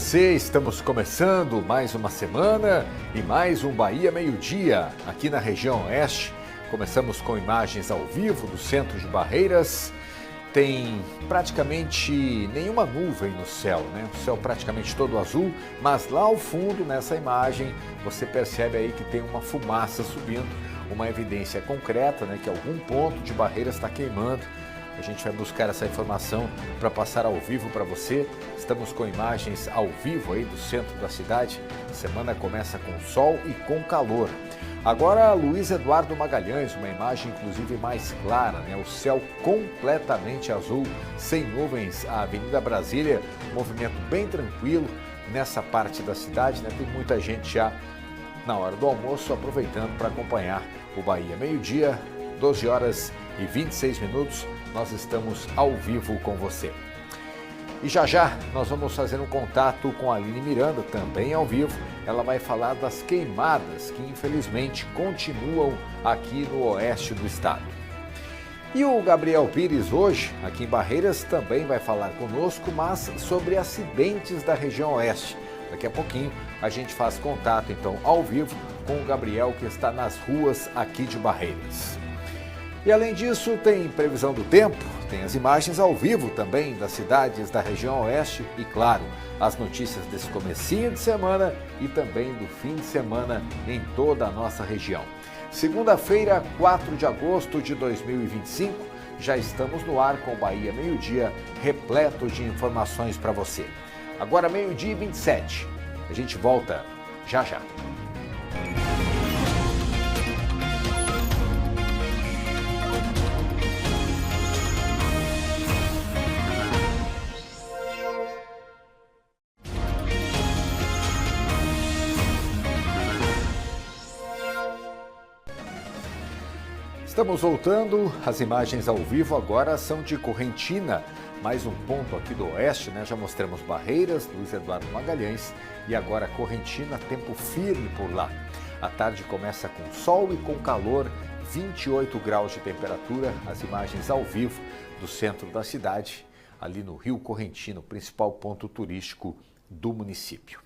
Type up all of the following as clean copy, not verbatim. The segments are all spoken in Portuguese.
você, estamos começando mais uma semana e mais um Bahia Meio-Dia aqui na região oeste. Começamos com imagens ao vivo do centro de Barreiras. Tem praticamente nenhuma nuvem no céu, né? O céu praticamente todo azul, mas lá ao fundo, nessa imagem, você percebe aí que tem uma fumaça subindo, uma evidência concreta, né? Que algum ponto de Barreiras está queimando. A gente vai buscar essa informação para passar ao vivo para você. Estamos com imagens ao vivo aí do centro da cidade. A semana começa com sol e com calor. Agora, Luiz Eduardo Magalhães, uma imagem inclusive mais clara, né? O céu completamente azul, sem nuvens, a Avenida Brasília, movimento bem tranquilo nessa parte da cidade, né? Tem muita gente já na hora do almoço aproveitando para acompanhar o Bahia Meio-Dia, 12 horas e 26 minutos. Nós estamos ao vivo com você. E já já nós vamos fazer um contato com a Aline Miranda, também ao vivo. Ela vai falar das queimadas que infelizmente continuam aqui no oeste do estado. E o Gabriel Pires hoje, aqui em Barreiras, também vai falar conosco, mas sobre acidentes da região oeste. Daqui a pouquinho a gente faz contato então ao vivo com o Gabriel, que está nas ruas aqui de Barreiras. E além disso, tem previsão do tempo, tem as imagens ao vivo também das cidades da região oeste e, claro, as notícias desse comecinho de semana e também do fim de semana em toda a nossa região. Segunda-feira, 4 de agosto de 2025, já estamos no ar com o Bahia Meio-Dia, repleto de informações para você. Agora, meio-dia e 27. A gente volta já já. Estamos voltando, as imagens ao vivo agora são de Correntina, mais um ponto aqui do oeste, né? Já mostramos Barreiras, Luiz Eduardo Magalhães e agora Correntina, tempo firme por lá. A tarde começa com sol e com calor, 28 graus de temperatura, as imagens ao vivo do centro da cidade, ali no Rio Correntina, o principal ponto turístico do município.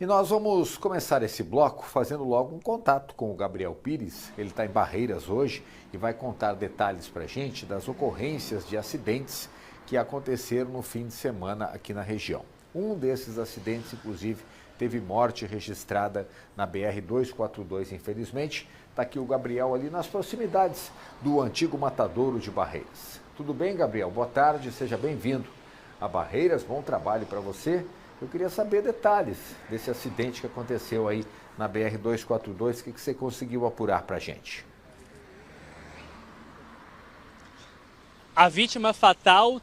E nós vamos começar esse bloco fazendo logo um contato com o Gabriel Pires. Ele está em Barreiras hoje e vai contar detalhes para a gente das ocorrências de acidentes que aconteceram no fim de semana aqui na região. Um desses acidentes, inclusive, teve morte registrada na BR-242, infelizmente. Está aqui o Gabriel ali nas proximidades do antigo matadouro de Barreiras. Tudo bem, Gabriel? Boa tarde, seja bem-vindo a Barreiras, bom trabalho para você. Eu queria saber detalhes desse acidente que aconteceu aí na BR-242, o que você conseguiu apurar para a gente? A vítima fatal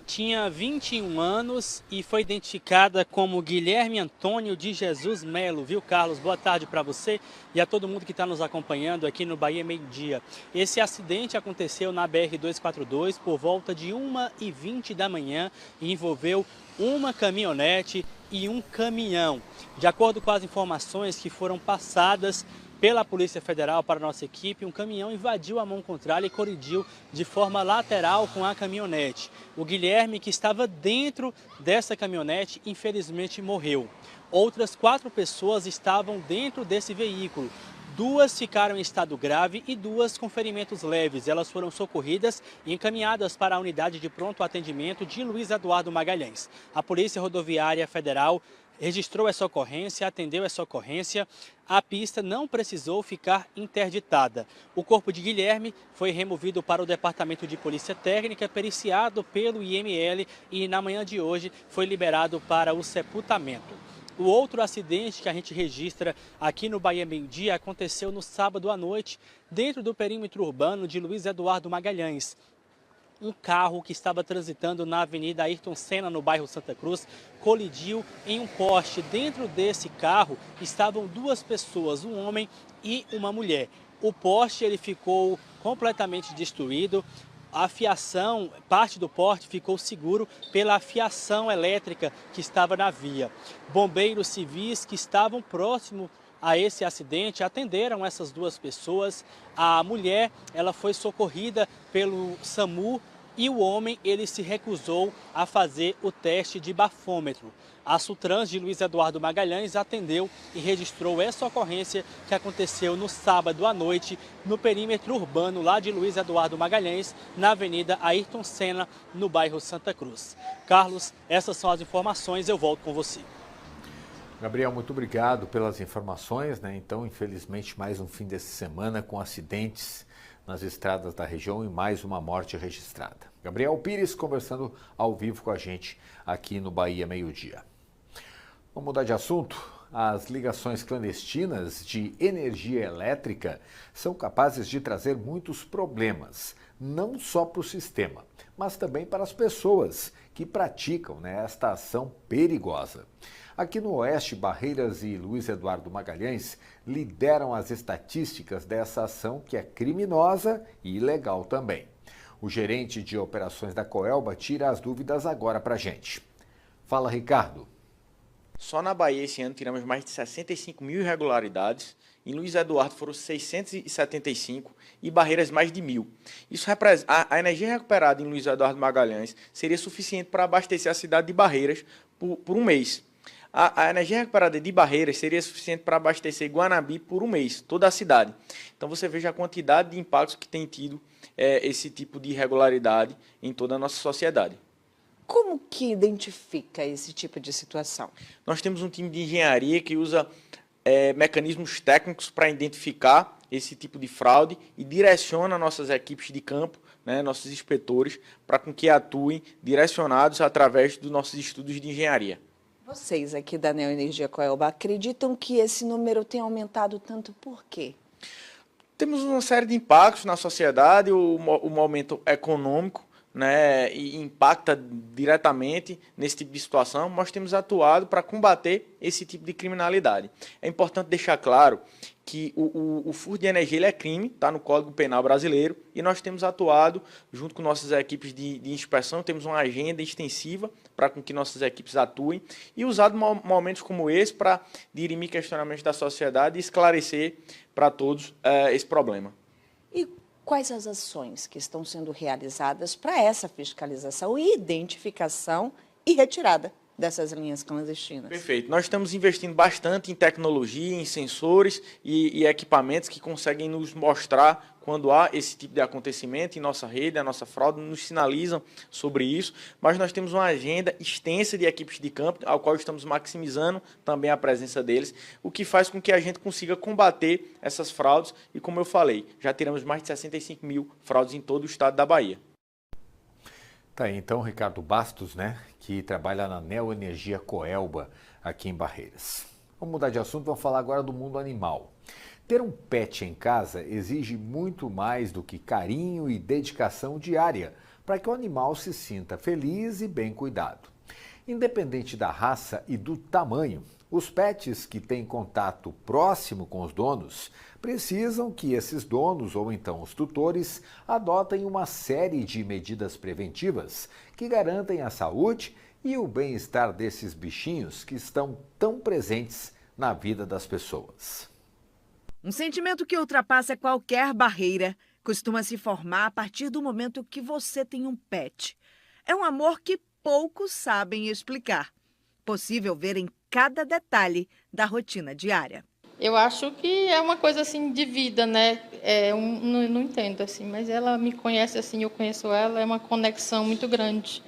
tinha 21 anos e foi identificada como Guilherme Antônio de Jesus Melo, viu, Carlos? Boa tarde para você e a todo mundo que está nos acompanhando aqui no Bahia Meio-Dia. Esse acidente aconteceu na BR-242 por volta de 1h20 da manhã e envolveu uma caminhonete e um caminhão. De acordo com as informações que foram passadas pela Polícia Federal para a nossa equipe, um caminhão invadiu a mão contrária e colidiu de forma lateral com a caminhonete. O Guilherme, que estava dentro dessa caminhonete, infelizmente morreu. Outras 4 pessoas estavam dentro desse veículo. 2 ficaram em estado grave e 2 com ferimentos leves. Elas foram socorridas e encaminhadas para a unidade de pronto atendimento de Luiz Eduardo Magalhães. A Polícia Rodoviária Federal registrou essa ocorrência, atendeu essa ocorrência. A pista não precisou ficar interditada. O corpo de Guilherme foi removido para o Departamento de Polícia Técnica, periciado pelo IML e na manhã de hoje foi liberado para o sepultamento. O outro acidente que a gente registra aqui no Bahia Meio-Dia aconteceu no sábado à noite, dentro do perímetro urbano de Luiz Eduardo Magalhães. Um carro que estava transitando na Avenida Ayrton Senna, no bairro Santa Cruz, colidiu em um poste. Dentro desse carro estavam 2 pessoas, um homem e uma mulher. O poste ele ficou completamente destruído. A fiação, parte do poste ficou seguro pela fiação elétrica que estava na via. Bombeiros civis que estavam próximos a esse acidente atenderam essas 2 pessoas. A mulher ela foi socorrida pelo SAMU e o homem ele se recusou a fazer o teste de bafômetro. A Sutrans de Luiz Eduardo Magalhães atendeu e registrou essa ocorrência que aconteceu no sábado à noite no perímetro urbano lá de Luiz Eduardo Magalhães, na Avenida Ayrton Senna, no bairro Santa Cruz. Carlos, essas são as informações, eu volto com você. Gabriel, muito obrigado pelas informações, né? Então, infelizmente, mais um fim de semana com acidentes nas estradas da região e mais uma morte registrada. Gabriel Pires conversando ao vivo com a gente aqui no Bahia Meio-Dia. Vamos mudar de assunto? As ligações clandestinas de energia elétrica são capazes de trazer muitos problemas, não só para o sistema, mas também para as pessoas que praticam esta ação perigosa. Aqui no Oeste, Barreiras e Luiz Eduardo Magalhães lideram as estatísticas dessa ação que é criminosa e ilegal também. O gerente de operações da Coelba tira as dúvidas agora para a gente. Fala, Ricardo. Só na Bahia esse ano tiramos mais de 65 mil irregularidades, em Luiz Eduardo foram 675 e Barreiras mais de 1.000. Isso a energia recuperada em Luiz Eduardo Magalhães seria suficiente para abastecer a cidade de Barreiras por um mês. A energia recuperada de Barreiras seria suficiente para abastecer Guanabi por um mês, toda a cidade. Então você veja a quantidade de impactos que tem tido esse tipo de irregularidade em toda a nossa sociedade. Como que identifica esse tipo de situação? Nós temos um time de engenharia que usa mecanismos técnicos para identificar esse tipo de fraude e direciona nossas equipes de campo, nossos inspetores, para com que atuem direcionados através dos nossos estudos de engenharia. Vocês aqui da Neoenergia Coelba acreditam que esse número tem aumentado tanto por quê? Temos uma série de impactos na sociedade, o momento econômico, e impacta diretamente nesse tipo de situação. Nós temos atuado para combater esse tipo de criminalidade. É importante deixar claro que o furto de energia ele é crime, está no Código Penal brasileiro, e nós temos atuado junto com nossas equipes de inspeção, temos uma agenda extensiva para que nossas equipes atuem e usado momentos como esse para dirimir questionamentos da sociedade e esclarecer para todos esse problema. E quais as ações que estão sendo realizadas para essa fiscalização e identificação e retirada dessas linhas clandestinas? Perfeito. Nós estamos investindo bastante em tecnologia, em sensores e equipamentos que conseguem nos mostrar quando há esse tipo de acontecimento em nossa rede, a nossa fraude, nos sinalizam sobre isso, mas nós temos uma agenda extensa de equipes de campo, ao qual estamos maximizando também a presença deles, o que faz com que a gente consiga combater essas fraudes e, como eu falei, já tiramos mais de 65 mil fraudes em todo o estado da Bahia. Tá aí, então, Ricardo Bastos, que trabalha na Neoenergia Coelba, aqui em Barreiras. Vamos mudar de assunto, vamos falar agora do mundo animal. Ter um pet em casa exige muito mais do que carinho e dedicação diária para que o animal se sinta feliz e bem cuidado. Independente da raça e do tamanho, os pets que têm contato próximo com os donos precisam que esses donos ou então os tutores adotem uma série de medidas preventivas que garantem a saúde e o bem-estar desses bichinhos que estão tão presentes na vida das pessoas. Um sentimento que ultrapassa qualquer barreira costuma se formar a partir do momento que você tem um pet. É um amor que poucos sabem explicar. Possível ver em cada detalhe da rotina diária. Eu acho que é uma coisa assim de vida, não entendo assim, mas ela me conhece assim, eu conheço ela, é uma conexão muito grande.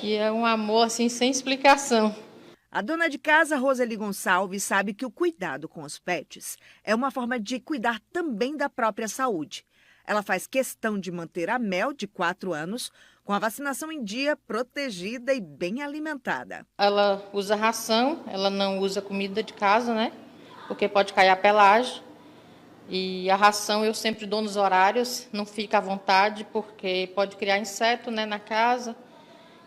E é um amor assim sem explicação. A dona de casa, Roseli Gonçalves, sabe que o cuidado com os pets é uma forma de cuidar também da própria saúde. Ela faz questão de manter a Mel, de 4 anos, com a vacinação em dia, protegida e bem alimentada. Ela usa ração, ela não usa comida de casa, porque pode cair a pelagem. E a ração eu sempre dou nos horários, não fica à vontade, porque pode criar inseto na casa.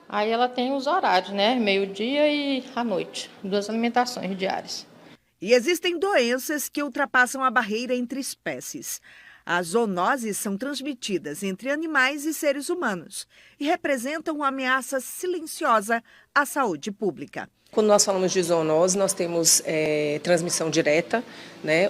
Aí ela tem os horários, meio-dia e à noite, 2 alimentações diárias. E existem doenças que ultrapassam a barreira entre espécies. As zoonoses são transmitidas entre animais e seres humanos e representam uma ameaça silenciosa à saúde pública. Quando nós falamos de zoonose, nós temos transmissão direta,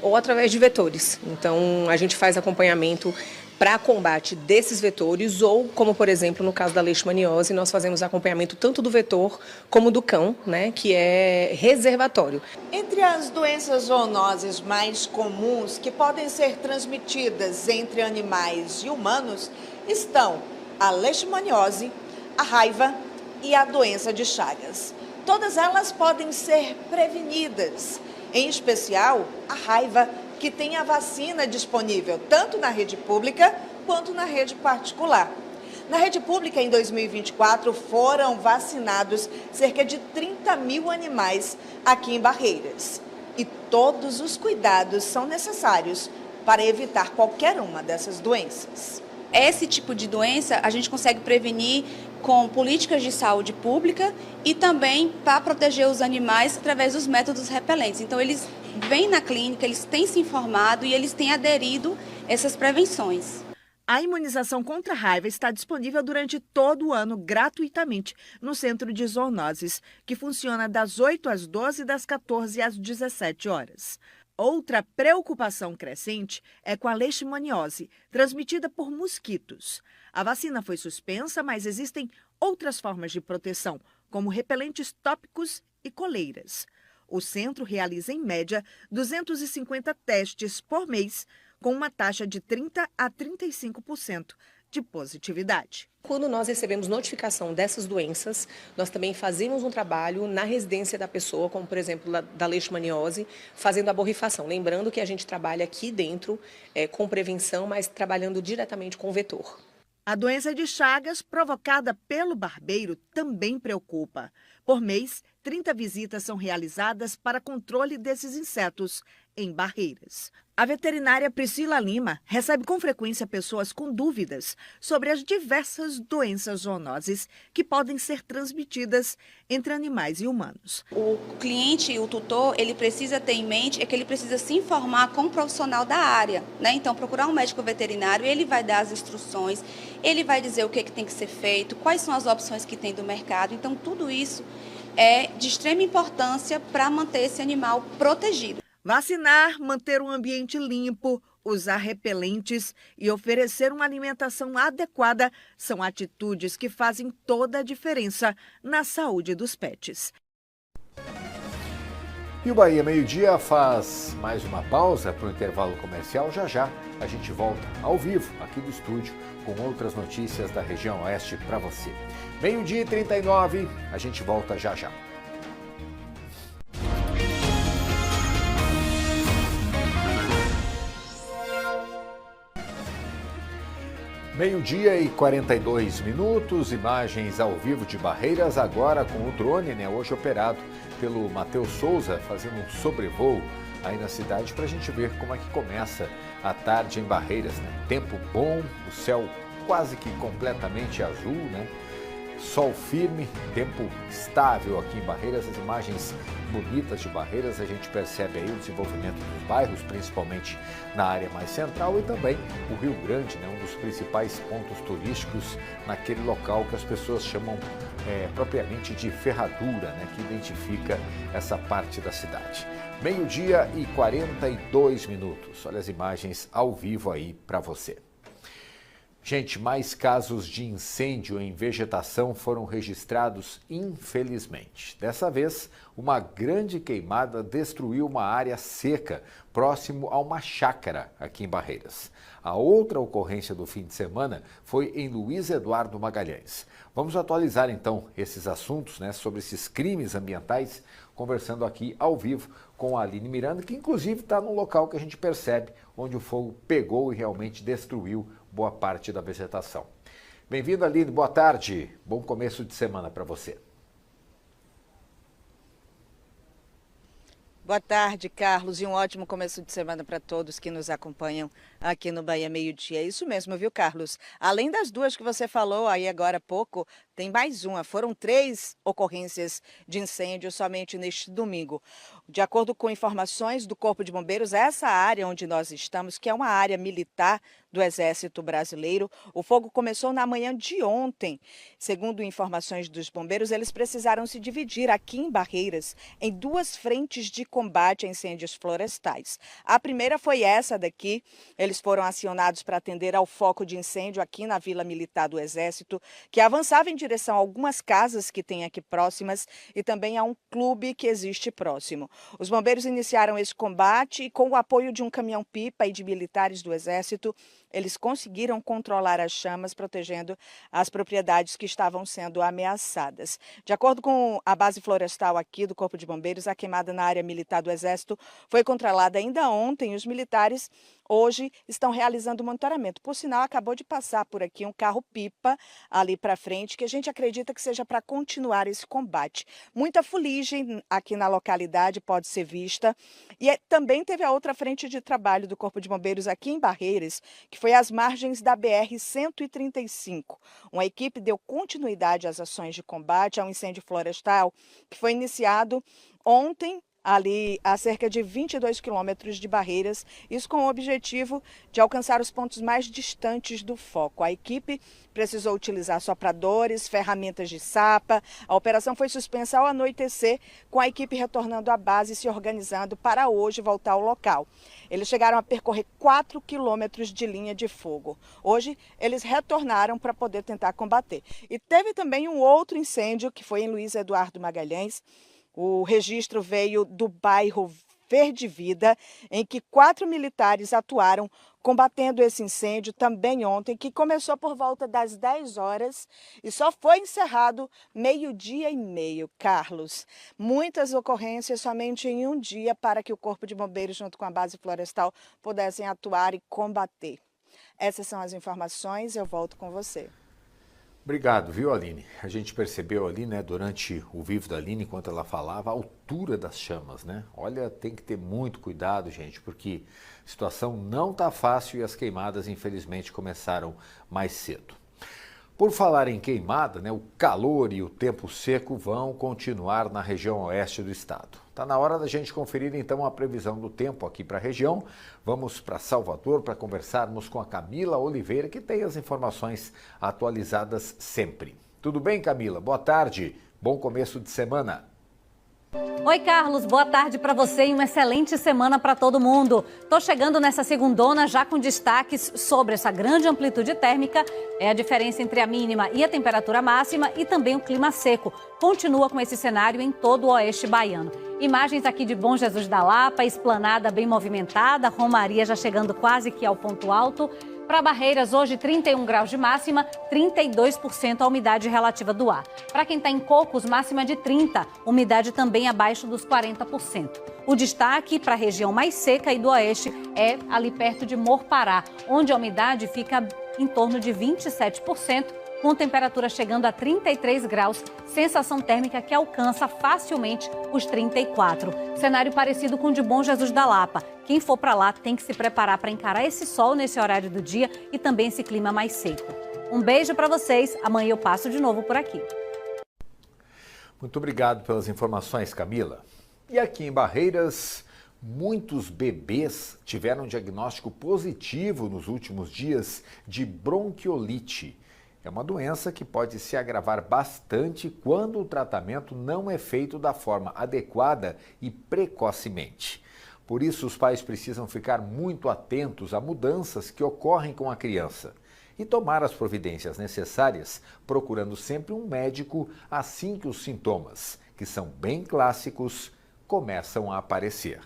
ou através de vetores. Então, a gente faz acompanhamento para combate desses vetores ou, como por exemplo no caso da leishmaniose, nós fazemos acompanhamento tanto do vetor como do cão, né, que é reservatório. Entre as doenças zoonoses mais comuns que podem ser transmitidas entre animais e humanos estão a leishmaniose, a raiva e a doença de Chagas. Todas elas podem ser prevenidas, em especial a raiva, que tem a vacina disponível tanto na rede pública quanto na rede particular. Na rede pública, em 2024, foram vacinados cerca de 30 mil animais aqui em Barreiras. E todos os cuidados são necessários para evitar qualquer uma dessas doenças. Esse tipo de doença a gente consegue prevenir com políticas de saúde pública e também para proteger os animais através dos métodos repelentes. Então, eles vêm na clínica, eles têm se informado e eles têm aderido a essas prevenções. A imunização contra a raiva está disponível durante todo o ano, gratuitamente, no Centro de Zoonoses, que funciona das 8 às 12 e das 14 às 17 horas. Outra preocupação crescente é com a leishmaniose, transmitida por mosquitos. A vacina foi suspensa, mas existem outras formas de proteção, como repelentes tópicos e coleiras. O centro realiza, em média, 250 testes por mês, com uma taxa de 30% a 35% de positividade. Quando nós recebemos notificação dessas doenças, nós também fazemos um trabalho na residência da pessoa, como por exemplo da leishmaniose, fazendo a borrifação. Lembrando que a gente trabalha aqui dentro com prevenção, mas trabalhando diretamente com o vetor. A doença de Chagas, provocada pelo barbeiro, também preocupa. Por mês, 30 visitas são realizadas para controle desses insetos em Barreiras. A veterinária Priscila Lima recebe com frequência pessoas com dúvidas sobre as diversas doenças zoonoses que podem ser transmitidas entre animais e humanos. O cliente, o tutor, ele precisa ter em mente que ele precisa se informar com um profissional da área, né? Então, procurar um médico veterinário, ele vai dar as instruções, ele vai dizer o que tem que ser feito, quais são as opções que tem do mercado. Então, tudo isso é de extrema importância para manter esse animal protegido. Vacinar, manter um ambiente limpo, usar repelentes e oferecer uma alimentação adequada são atitudes que fazem toda a diferença na saúde dos pets. E o Bahia Meio-Dia faz mais uma pausa para o intervalo comercial. Já já a gente volta ao vivo aqui do estúdio com outras notícias da região oeste para você. 12h39, a gente volta já já. Meio-dia e 42 minutos, imagens ao vivo de Barreiras, agora com o drone, hoje operado pelo Matheus Souza, fazendo um sobrevoo aí na cidade para a gente ver como é que começa a tarde em Barreiras. Tempo bom, o céu quase que completamente azul, sol firme, tempo estável aqui em Barreiras, as imagens bonitas de Barreiras, a gente percebe aí o desenvolvimento dos bairros, principalmente na área mais central, e também o Rio Grande, um dos principais pontos turísticos naquele local que as pessoas chamam propriamente de ferradura, que identifica essa parte da cidade. Meio-dia e 42 minutos, olha as imagens ao vivo aí para você. Gente, mais casos de incêndio em vegetação foram registrados, infelizmente. Dessa vez, uma grande queimada destruiu uma área seca próximo a uma chácara aqui em Barreiras. A outra ocorrência do fim de semana foi em Luiz Eduardo Magalhães. Vamos atualizar então esses assuntos, sobre esses crimes ambientais, conversando aqui ao vivo com a Aline Miranda, que inclusive está no local que a gente percebe onde o fogo pegou e realmente destruiu boa parte da vegetação. Bem-vindo, Aline, boa tarde, bom começo de semana para você. Boa tarde, Carlos, e um ótimo começo de semana para todos que nos acompanham aqui no Bahia Meio-Dia. É isso mesmo, viu, Carlos? Além das duas que você falou aí agora há pouco, tem mais uma. Foram 3 ocorrências de incêndio somente neste domingo. De acordo com informações do Corpo de Bombeiros, essa área onde nós estamos, que é uma área militar do Exército Brasileiro, o fogo começou na manhã de ontem. Segundo informações dos bombeiros, eles precisaram se dividir aqui em Barreiras em 2 frentes de combate a incêndios florestais. A primeira foi essa daqui. Eles foram acionados para atender ao foco de incêndio aqui na Vila Militar do Exército, que avançava em direção a algumas casas que tem aqui próximas e também a um clube que existe próximo. Os bombeiros iniciaram esse combate e, com o apoio de um caminhão-pipa e de militares do Exército, eles conseguiram controlar as chamas, protegendo as propriedades que estavam sendo ameaçadas. De acordo com a base florestal aqui do Corpo de Bombeiros, a queimada na área militar do Exército foi controlada ainda ontem. Os militares hoje estão realizando o monitoramento. Por sinal, acabou de passar por aqui um carro-pipa ali para frente, que a gente acredita que seja para continuar esse combate. Muita fuligem aqui na localidade pode ser vista. E também teve a outra frente de trabalho do Corpo de Bombeiros aqui em Barreiras, que foi às margens da BR-135. Uma equipe deu continuidade às ações de combate ao incêndio florestal, que foi iniciado ontem, ali a cerca de 22 quilômetros de Barreiras, isso com o objetivo de alcançar os pontos mais distantes do foco. A equipe precisou utilizar sopradores, ferramentas de sapa. A operação foi suspensa ao anoitecer, com a equipe retornando à base e se organizando para hoje voltar ao local. Eles chegaram a percorrer 4 quilômetros de linha de fogo. Hoje, eles retornaram para poder tentar combater. E teve também um outro incêndio, que foi em Luiz Eduardo Magalhães. O registro veio do bairro Verde Vida, em que 4 militares atuaram combatendo esse incêndio também ontem, que começou por volta das 10 horas e só foi encerrado 12:30, Carlos. Muitas ocorrências somente em um dia para que o Corpo de Bombeiros, junto com a base florestal, pudessem atuar e combater. Essas são as informações, eu volto com você. Obrigado, viu, Aline? A gente percebeu ali, né, durante o vivo da Aline, enquanto ela falava, a altura das chamas, né? Olha, tem que ter muito cuidado, gente, porque a situação não tá fácil e as queimadas, infelizmente, começaram mais cedo. Por falar em queimada, né, o calor e o tempo seco vão continuar na região oeste do estado. Está na hora da gente conferir então a previsão do tempo aqui para a região. Vamos para Salvador para conversarmos com a Camila Oliveira, que tem as informações atualizadas sempre. Tudo bem, Camila? Boa tarde, bom começo de semana. Oi, Carlos, boa tarde para você e uma excelente semana para todo mundo. Tô chegando nessa segundona já com destaques sobre essa grande amplitude térmica, é a diferença entre a mínima e a temperatura máxima e também o clima seco. Continua com esse cenário em todo o oeste baiano. Imagens aqui de Bom Jesus da Lapa, esplanada bem movimentada, Romaria já chegando quase que ao ponto alto. Para Barreiras, hoje 31 graus de máxima, 32% a umidade relativa do ar. Para quem está em Cocos, máxima de 30%, umidade também abaixo dos 40%. O destaque para a região mais seca e do oeste é ali perto de Morpará, onde a umidade fica em torno de 27%, com temperatura chegando a 33 graus, sensação térmica que alcança facilmente os 34. Cenário parecido com o de Bom Jesus da Lapa. Quem for para lá tem que se preparar para encarar esse sol nesse horário do dia e também esse clima mais seco. Um beijo para vocês, amanhã eu passo de novo por aqui. Muito obrigado pelas informações, Camila. E aqui em Barreiras, muitos bebês tiveram diagnóstico positivo nos últimos dias de bronquiolite. É uma doença que pode se agravar bastante quando o tratamento não é feito da forma adequada e precocemente. Por isso, os pais precisam ficar muito atentos a mudanças que ocorrem com a criança e tomar as providências necessárias, procurando sempre um médico assim que os sintomas, que são bem clássicos, começam a aparecer.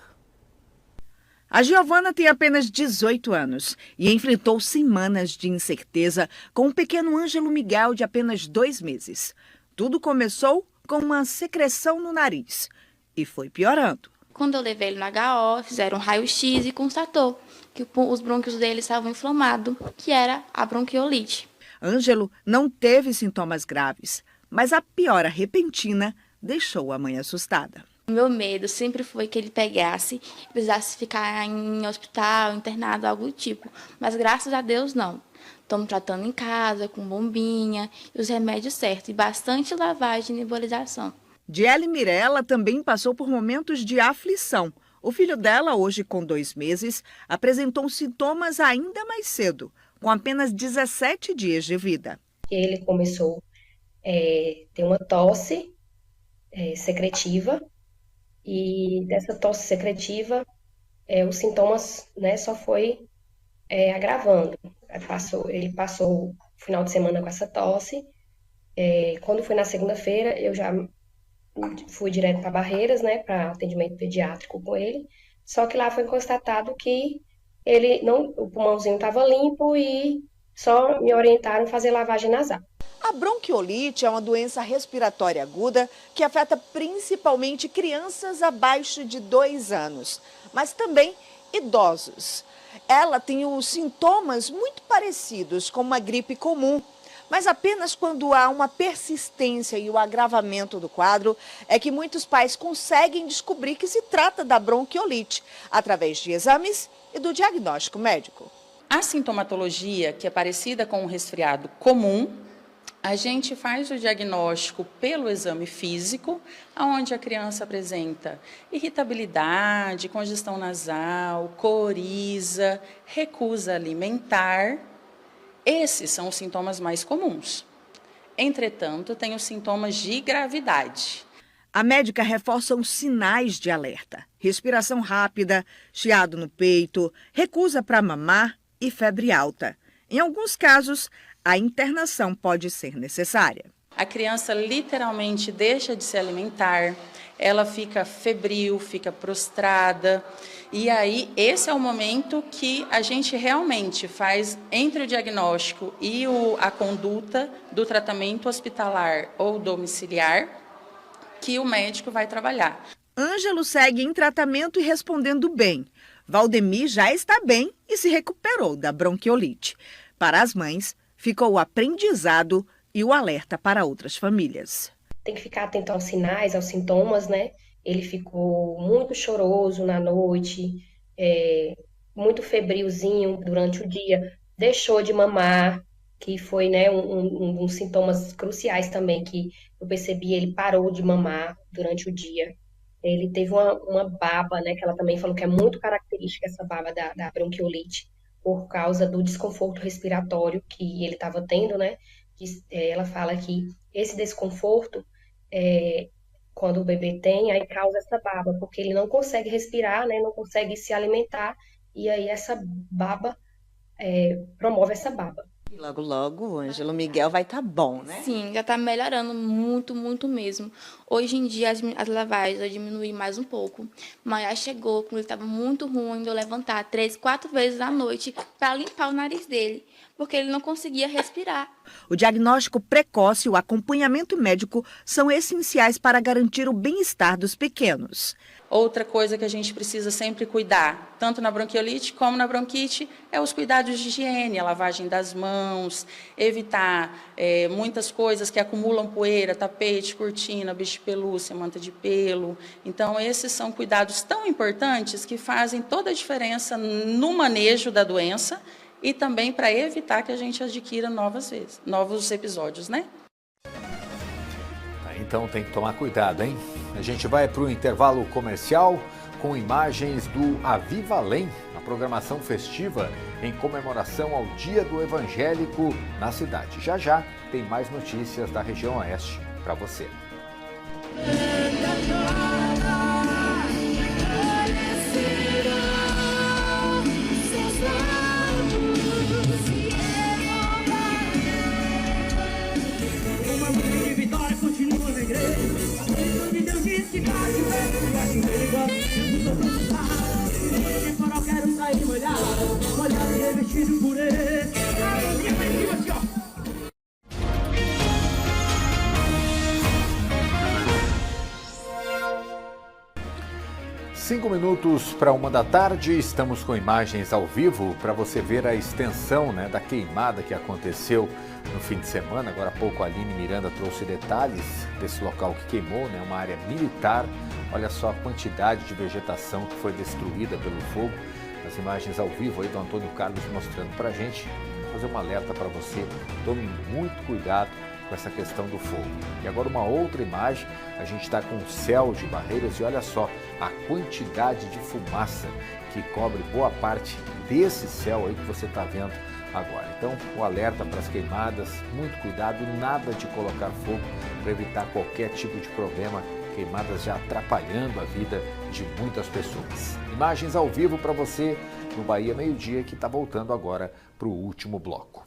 A Giovana tem apenas 18 anos e enfrentou semanas de incerteza com o pequeno Ângelo Miguel de apenas 2 meses. Tudo começou com uma secreção no nariz e foi piorando. Quando eu levei ele no HO, fizeram um raio-x e constatou que os brônquios dele estavam inflamados, que era a bronquiolite. Ângelo não teve sintomas graves, mas a piora repentina deixou a mãe assustada. O meu medo sempre foi que ele pegasse e precisasse ficar em hospital, internado, algo do tipo. Mas graças a Deus não. Estamos tratando em casa, com bombinha, e os remédios certos, e bastante lavagem e nebulização. Diele Mirella também passou por momentos de aflição. O filho dela, hoje com 2 meses, apresentou sintomas ainda mais cedo, com apenas 17 dias de vida. Ele começou a ter uma tosse secretiva, e dessa tosse secretiva, os sintomas, né, só foi agravando. Ele passou o final de semana com essa tosse. Quando foi na segunda-feira, eu já fui direto para Barreiras, né, para atendimento pediátrico com ele. Só que lá foi constatado que o pulmãozinho estava limpo e só me orientaram a fazer lavagem nasal. A bronquiolite é uma doença respiratória aguda que afeta principalmente crianças abaixo de 2 anos, mas também idosos. Ela tem os sintomas muito parecidos com uma gripe comum, mas apenas quando há uma persistência e o agravamento do quadro é que muitos pais conseguem descobrir que se trata da bronquiolite, através de exames e do diagnóstico médico. A sintomatologia, que é parecida com um resfriado comum, a gente faz o diagnóstico pelo exame físico, onde a criança apresenta irritabilidade, congestão nasal, coriza, recusa alimentar. Esses são os sintomas mais comuns. Entretanto, tem os sintomas de gravidade. A médica reforça os sinais de alerta: respiração rápida, chiado no peito, recusa para mamar e febre alta. Em alguns casos, a internação pode ser necessária. A criança literalmente deixa de se alimentar, ela fica febril, fica prostrada. E aí, esse é o momento que a gente realmente faz entre o diagnóstico e a conduta do tratamento hospitalar ou domiciliar, que o médico vai trabalhar. Ângelo segue em tratamento e respondendo bem. Valdemir já está bem e se recuperou da bronquiolite. Para as mães, ficou o aprendizado e o alerta para outras famílias. Tem que ficar atento aos sinais, aos sintomas, né? Ele ficou muito choroso na noite, muito febrilzinho durante o dia, deixou de mamar, que foi, né, um dos sintomas cruciais também, que eu percebi, ele parou de mamar durante o dia. Ele teve uma baba, né, que ela também falou que é muito característica essa baba da bronquiolite, por causa do desconforto respiratório que ele estava tendo, né? Ela fala que esse desconforto, quando o bebê tem, aí causa essa baba, porque ele não consegue respirar, né? Não consegue se alimentar, e aí essa baba promove essa baba. E logo, logo, o Ângelo Miguel vai estar bom, né? Sim, já está melhorando muito, muito mesmo. Hoje em dia as lavagens eu diminui mais um pouco, mas já chegou quando ele estava muito ruim de eu levantar 3, 4 vezes à noite para limpar o nariz dele, porque ele não conseguia respirar. O diagnóstico precoce e o acompanhamento médico são essenciais para garantir o bem-estar dos pequenos. Outra coisa que a gente precisa sempre cuidar, tanto na bronquiolite como na bronquite, é os cuidados de higiene, a lavagem das mãos, evitar muitas coisas que acumulam poeira, tapete, cortina, bicho de pelúcia, manta de pelo. Então, esses são cuidados tão importantes que fazem toda a diferença no manejo da doença e também para evitar que a gente adquira novos episódios, né? Então tem que tomar cuidado, hein? A gente vai para o intervalo comercial com imagens do Aviva Além, a programação festiva em comemoração ao Dia do Evangélico na cidade. Já já tem mais notícias da região oeste para você. Cinco minutos para 1h, estamos com imagens ao vivo para você ver a extensão, né, da queimada que aconteceu no fim de semana. Agora há pouco a Aline Miranda trouxe detalhes desse local que queimou, né, uma área militar. Olha só a quantidade de vegetação que foi destruída pelo fogo. As imagens ao vivo aí do Antônio Carlos mostrando para a gente. Vou fazer um alerta para você, tome muito cuidado com essa questão do fogo. E agora uma outra imagem, a gente está com o céu de Barreiras e olha só a quantidade de fumaça que cobre boa parte desse céu aí que você está vendo agora. Então, o alerta para as queimadas, muito cuidado, nada de colocar fogo para evitar qualquer tipo de problema que queimadas já atrapalhando a vida de muitas pessoas. Imagens ao vivo para você no Bahia Meio-Dia, que está voltando agora para o último bloco.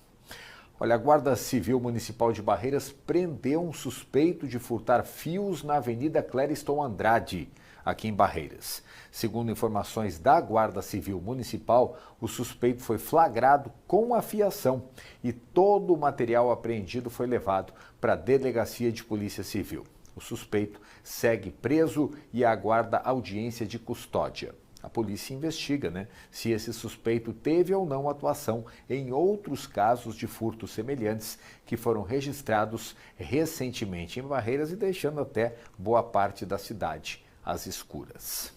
Olha, a Guarda Civil Municipal de Barreiras prendeu um suspeito de furtar fios na Avenida Clériston Andrade, aqui em Barreiras. Segundo informações da Guarda Civil Municipal, o suspeito foi flagrado com a fiação e todo o material apreendido foi levado para a Delegacia de Polícia Civil. O suspeito segue preso e aguarda audiência de custódia. A polícia investiga, se esse suspeito teve ou não atuação em outros casos de furtos semelhantes que foram registrados recentemente em Barreiras e deixando até boa parte da cidade às escuras.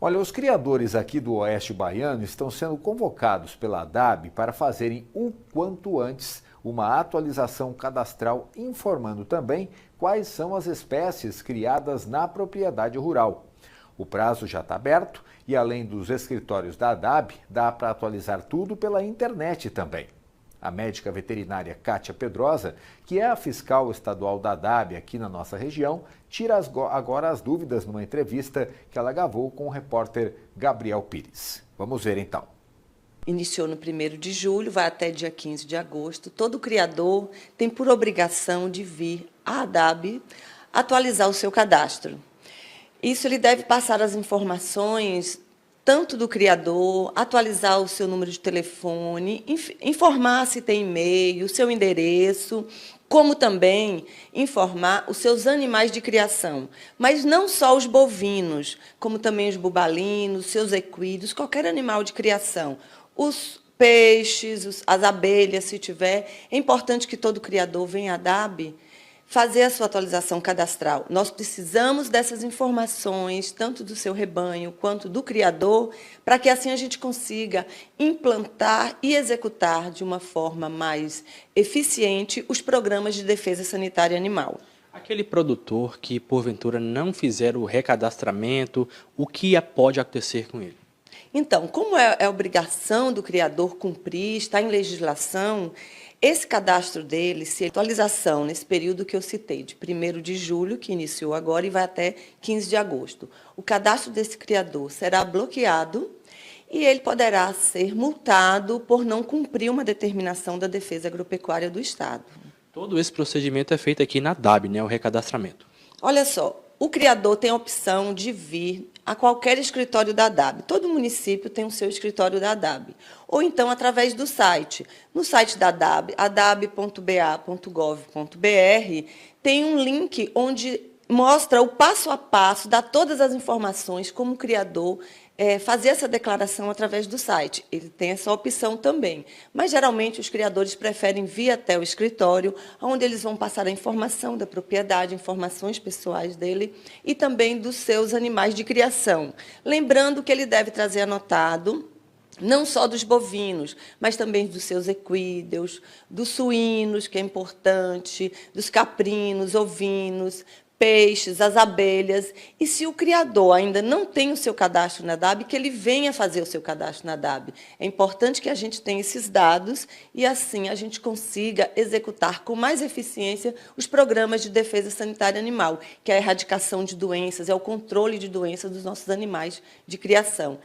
Olha, os criadores aqui do Oeste Baiano estão sendo convocados pela ADAB para fazerem o quanto antes uma atualização cadastral informando também quais são as espécies criadas na propriedade rural. O prazo já está aberto e, além dos escritórios da ADAB, dá para atualizar tudo pela internet também. A médica veterinária Kátia Pedrosa, que é a fiscal estadual da ADAB aqui na nossa região, tira agora as dúvidas numa entrevista que ela gravou com o repórter Gabriel Pires. Vamos ver então. Iniciou no 1º de julho, vai até dia 15 de agosto. Todo criador tem por obrigação de vir à ADAB atualizar o seu cadastro. Isso ele deve passar as informações tanto do criador, atualizar o seu número de telefone, informar se tem e-mail, o seu endereço, como também informar os seus animais de criação. Mas não só os bovinos, como também os bubalinos, seus equídeos, qualquer animal de criação. Os peixes, as abelhas, se tiver. É importante que todo criador venha à ADAB fazer a sua atualização cadastral. Nós precisamos dessas informações, tanto do seu rebanho quanto do criador, para que assim a gente consiga implantar e executar de uma forma mais eficiente os programas de defesa sanitária animal. Aquele produtor que, porventura, não fizer o recadastramento, o que pode acontecer com ele? Então, como é obrigação do criador cumprir, está em legislação, esse cadastro dele, se atualização nesse período que eu citei, de 1º de julho, que iniciou agora e vai até 15 de agosto, o cadastro desse criador será bloqueado e ele poderá ser multado por não cumprir uma determinação da Defesa Agropecuária do Estado. Todo esse procedimento é feito aqui na ADAB, o recadastramento. Olha só, o criador tem a opção de vir a qualquer escritório da ADAB. Todo município tem o seu escritório da ADAB. Ou então através do site. No site da ADAB, adab.ba.gov.br, tem um link onde mostra o passo a passo, dá todas as informações como o criador fazer essa declaração através do site. Ele tem essa opção também. Mas, geralmente, os criadores preferem vir até o escritório, onde eles vão passar a informação da propriedade, informações pessoais dele e também dos seus animais de criação. Lembrando que ele deve trazer anotado não só dos bovinos, mas também dos seus equídeos, dos suínos, que é importante, dos caprinos, ovinos, peixes, as abelhas. E se o criador ainda não tem o seu cadastro na ADAB, que ele venha fazer o seu cadastro na ADAB. É importante que a gente tenha esses dados e, assim, a gente consiga executar com mais eficiência os programas de defesa sanitária animal, que é a erradicação de doenças, é o controle de doenças dos nossos animais de criação.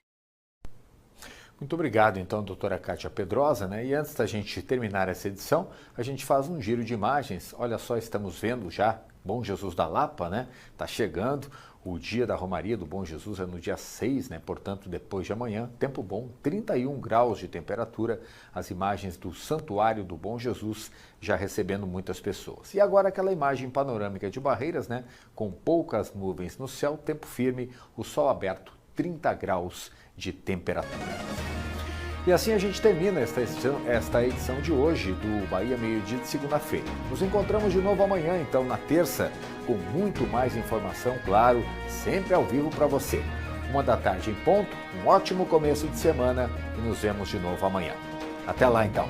Muito obrigado, então, doutora Kátia Pedrosa, E antes da gente terminar essa edição, a gente faz um giro de imagens. Olha só, estamos vendo já Bom Jesus da Lapa, Está chegando. O dia da Romaria do Bom Jesus é no dia 6, Portanto, depois de amanhã. Tempo bom, 31 graus de temperatura. As imagens do Santuário do Bom Jesus já recebendo muitas pessoas. E agora aquela imagem panorâmica de Barreiras, Com poucas nuvens no céu, tempo firme, o sol aberto, 30 graus de temperatura. E assim a gente termina esta edição de hoje do Bahia Meio-Dia de segunda-feira. Nos encontramos de novo amanhã, então, na terça, com muito mais informação, claro, sempre ao vivo para você. 13h em ponto, um ótimo começo de semana e nos vemos de novo amanhã. Até lá, então.